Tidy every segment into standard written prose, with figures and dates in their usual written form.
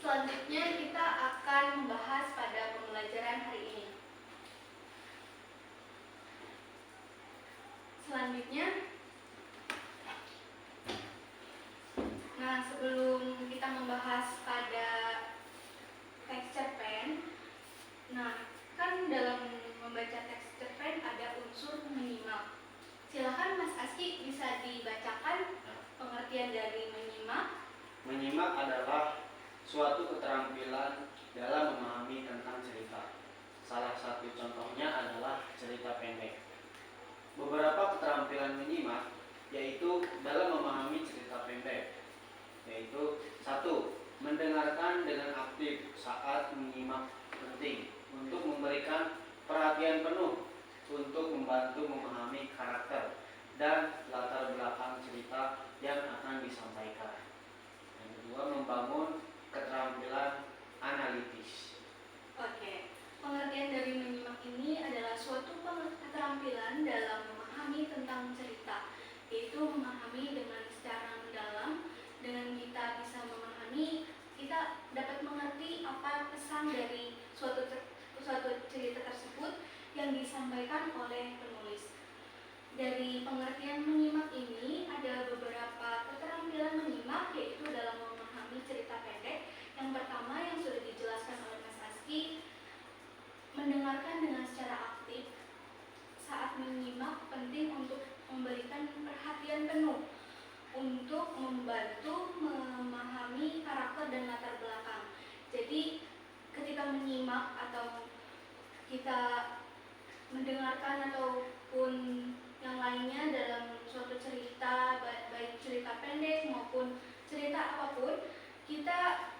Selanjutnya kita akan membahas pada pembelajaran hari ini. Selanjutnya, sebelum kita membahas pada teks cerpen, kan dalam membaca teks cerpen ada unsur menyimak. Silakan Mas Aski bisa dibacakan pengertian dari menyimak. Menyimak adalah suatu keterampilan dalam memahami tentang cerita. Salah satu contohnya adalah cerita pendek. Beberapa keterampilan menyimak yaitu dalam memahami cerita pendek, yaitu 1. Mendengarkan dengan aktif saat menyimak penting untuk memberikan perhatian penuh untuk membantu memahami karakter dan latar belakang cerita yang akan disampaikan. Yang kedua, membangun keterampilan analitis. Oke, pengertian dari menyimak ini adalah suatu keterampilan dalam memahami tentang cerita, yaitu memahami dengan secara mendalam. Dengan kita bisa memahami, kita dapat mengerti apa pesan dari suatu cerita tersebut yang disampaikan oleh penulis. Dari pengertian menyimak ini ada beberapa keterampilan menyimak, yaitu dalam memahami cerita pendek. Yang pertama yang sudah dijelaskan oleh Mas Aski, mendengarkan dengan secara aktif saat menyimak penting untuk memberikan perhatian penuh untuk membantu memahami karakter dan latar belakang. Jadi ketika menyimak atau kita mendengarkan ataupun yang lainnya dalam suatu cerita, baik cerita pendek maupun cerita apapun, kita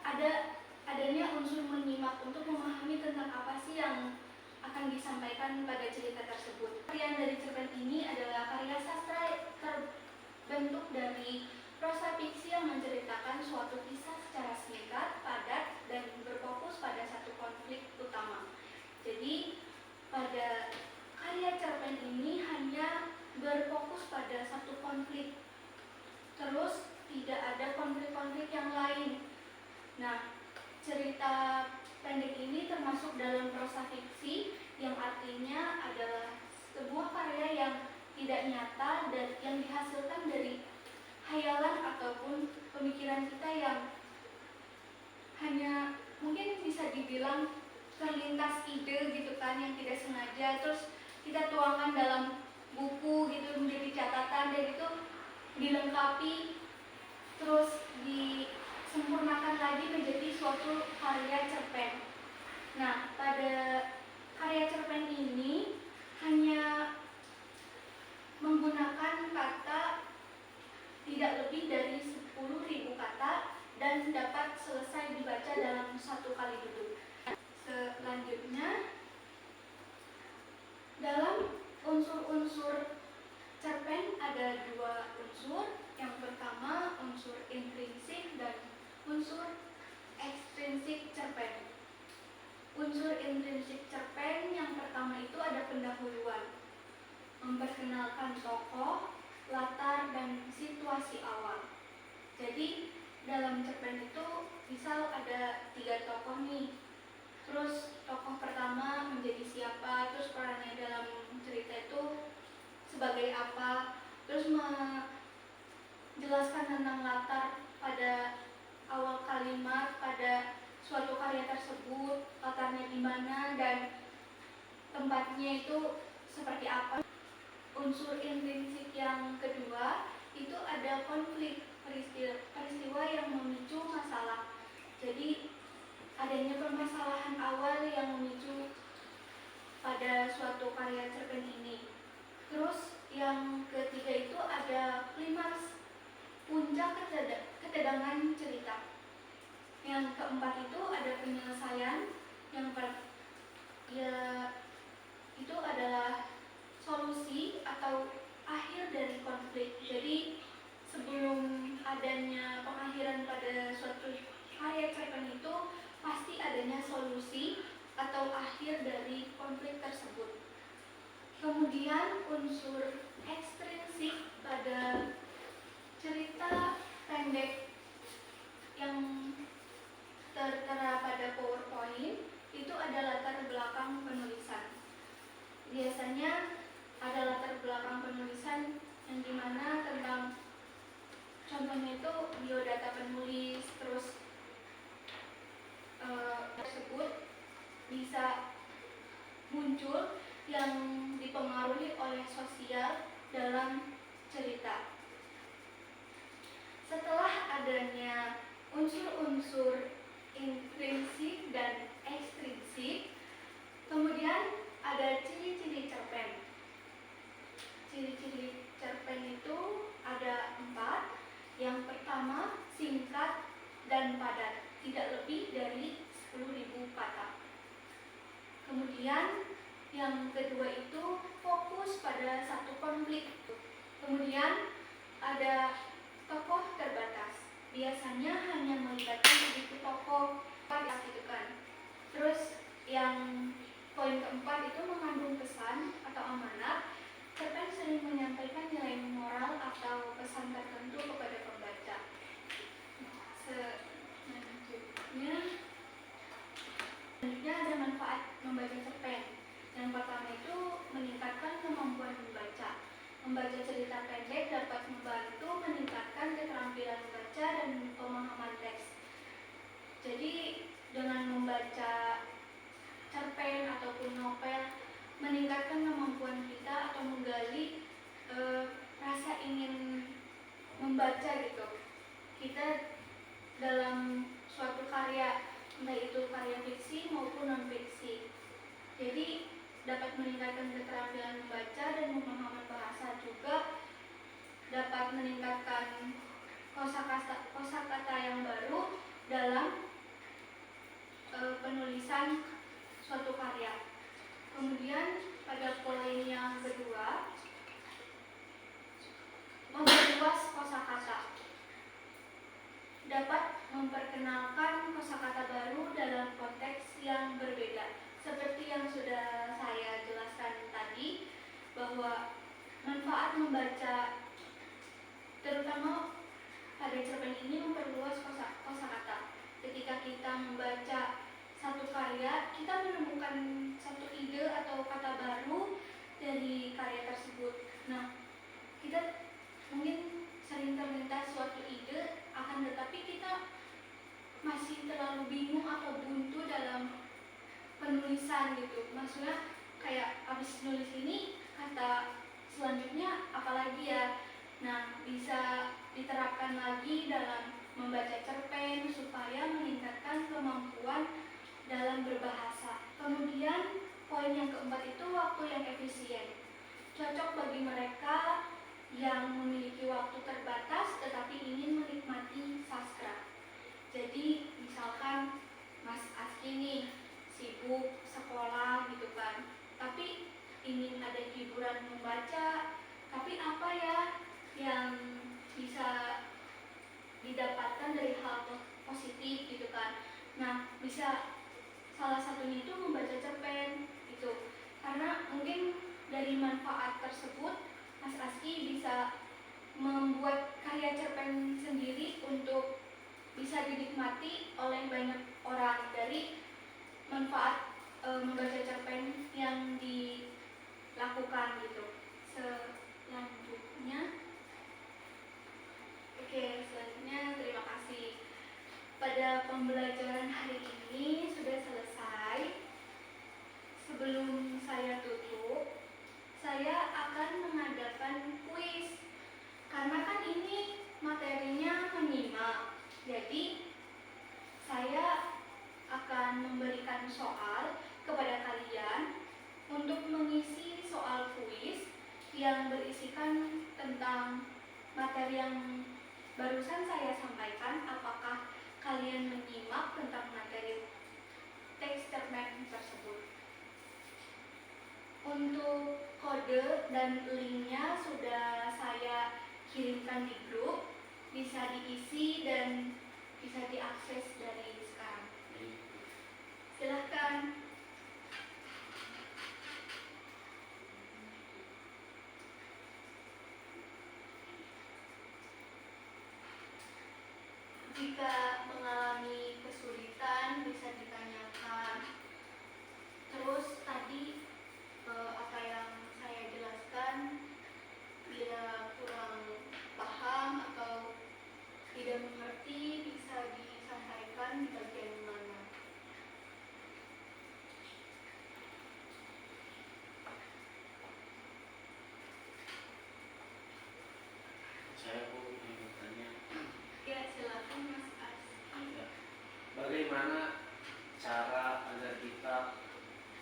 adanya unsur menyimak untuk memahami tentang apa sih yang akan disampaikan pada cerita tersebut. Karya dari cerpen ini adalah karya sastra terbentuk dari prosa fiksi yang menceritakan suatu kisah secara singkat, padat, dan berfokus pada satu konflik utama. Jadi pada karya cerpen ini hanya berfokus pada satu konflik, terus tidak ada konflik-konflik yang lain. Cerita pendek ini termasuk dalam prosa fiksi, yang artinya adalah sebuah karya yang tidak nyata dan yang dihasilkan dari hayalan ataupun pemikiran kita yang hanya mungkin bisa dibilang terlintas ide gitu kan, yang tidak sengaja terus kita tuangkan dalam buku gitu menjadi catatan, dan itu dilengkapi terus disempurnakan lagi menjadi suatu karya cerpen. Pada karya cerpen ini hanya menggunakan kata tidak lebih dari 10.000 kata dan dapat selesai dibaca dalam satu kali duduk. Selanjutnya, dalam unsur-unsur cerpen ada dua unsur. Yang pertama unsur intrinsik dan unsur ekstrinsik cerpen. Unsur intrinsik cerpen yang pertama itu ada pendahuluan, memperkenalkan tokoh, latar, dan situasi awal. Jadi dalam cerpen itu misal ada 3 tokoh nih, terus tokoh pertama menjadi siapa, terus perannya dalam cerita itu sebagai apa, terus menjelaskan tentang latar pada awal kalimat pada suatu karya tersebut, latarnya di mana dan tempatnya itu seperti apa. Unsur intrinsik yang kedua itu ada konflik, peristiwa yang memicu masalah. Jadi adanya permasalahan awal yang memicu pada suatu karya cerpen ini. Terus yang ketiga itu ada klimaks, puncak ketegangan cerita. Yang keempat itu ada penyelesaian, itu adalah solusi atau akhir dari konflik. Jadi sebelum adanya pengakhiran pada suatu karya cerpen itu pasti adanya solusi atau akhir dari konflik tersebut. Kemudian unsur ekstrinsik pada cerita pendek yang contohnya itu biodata penulis, terus tersebut bisa muncul yang dipengaruhi oleh sosial dalam cerita. Setelah adanya unsur-unsur intrinsik dan ekstrinsik, kemudian ada ciri-ciri cerpen. Ciri-ciri cerpen itu ada 4. Yang pertama, singkat dan padat, tidak lebih dari 10.000 kata. Kemudian yang kedua itu fokus pada satu konflik. Kemudian ada tokoh terbatas, biasanya hanya melibatkan sedikit tokoh, gitu kan. Terus yang poin keempat itu mengandung pesan atau amanat. Cerpen sering menyampaikan nilai moral atau pesan tertentu kepada pembaca. Selanjutnya ada manfaat membaca cerpen. Yang pertama itu meningkatkan kemampuan membaca. Membaca cerita pendek dapat membantu meningkatkan keterampilan membaca dan pemahaman teks. Jadi dengan membaca cerpen ataupun novel meningkatkan kemampuan kita atau menggali rasa ingin membaca gitu. Kita dalam suatu karya, entah itu karya fiksi maupun non-fiksi. Jadi dapat meningkatkan keterampilan membaca dan pemahaman bahasa, juga dapat meningkatkan kosakata yang baru dalam penulisan suatu karya. Kemudian pada poin yang kedua, memperluas kosakata. Dapat memperkenalkan kosakata baru dalam konteks yang berbeda. Seperti yang sudah saya jelaskan tadi, bahwa manfaat membaca terutama pada cerpen ini memperluas kosakata. Ketika kita membaca satu karya, kita menemukan satu ide atau kata baru dari karya tersebut. Nah, kita mungkin sering terlintas suatu ide, akan tetapi kita masih terlalu bingung atau buntu dalam penulisan gitu. Maksudnya kayak habis nulis ini, kata selanjutnya apalagi ya. Nah, bisa diterapkan lagi dalam membaca cerpen supaya meningkatkan kemampuan dalam berbahasa. Kemudian poin yang keempat itu waktu yang efisien. Cocok bagi mereka yang memiliki waktu terbatas tetapi ingin menikmati sastra. Jadi misalkan Mas Aski nih sibuk sekolah gitu kan, tapi ingin ada hiburan membaca, tapi apa ya yang bisa didapatkan dari hal positif gitu kan. Nah, bisa salah satunya itu membaca cerpen gitu. Karena mungkin dari manfaat tersebut Mas Aski bisa membuat karya cerpen sendiri untuk bisa dinikmati oleh banyak orang dari manfaat membaca cerpen yang dilakukan gitu. Selanjutnya terima kasih. Pada pembelajaran hari ini sudah selesai. Sebelum saya tutup, saya akan mengadakan kuis. Karena kan ini materinya menyimak, jadi saya akan memberikan soal kepada kalian untuk mengisi soal kuis yang berisikan tentang materi yang barusan saya sampaikan. Apakah kalian menyimak tentang materi teks cerpen tersebut? Untuk kode dan linknya sudah saya kirimkan di grup, bisa diisi dan bisa diakses dari sekarang. Silahkan. Jika mengalami kesulitan bisa ditanyakan. Terus tadi apa yang saya jelaskan bila kurang paham atau bagaimana cara agar kita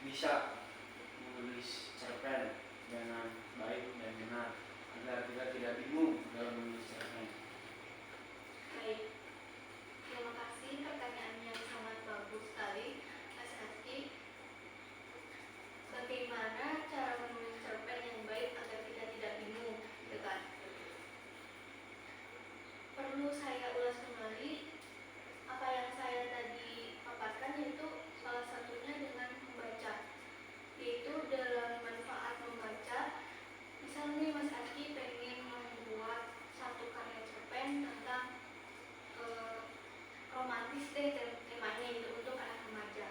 bisa menulis cerpen dengan baik dan benar agar kita tidak bingung dalam menulis cerpen? Baik, terima kasih, pertanyaan yang sangat bagus sekali, Mas Aski. Bagaimana cara menulis cerpen yang baik agar kita tidak bingung, gitu kan? Perlu saya ulas kembali apa yang saya tadi paparkan, yaitu salah satunya dengan membaca, yaitu dalam manfaat membaca. Misalnya Mas Aski pengen membuat satu karya cerpen tentang romantis deh temanya itu untuk anak remaja.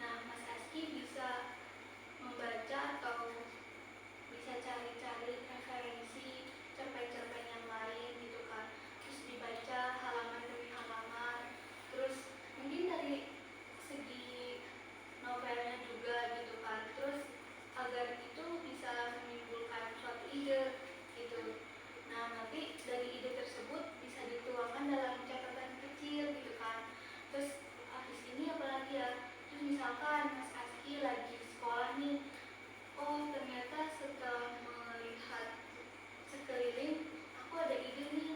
Nah, Mas Aski bisa membaca atau bisa cari-cari referensi cerpen-cerpen yang lain gitu kan. Terus dibaca halaman demi halaman. Terus mungkin dari segi novelnya juga gitu kan. Terus agar itu bisa menimbulkan suatu ide gitu. Nah, nanti dari ide tersebut bisa dituangkan dalam catatan kecil gitu kan. Terus habis ini apalagi ya? Terus misalkan Mas Aski lagi sekolah nih, oh ternyata setelah melihat sekeliling aku ada ide nih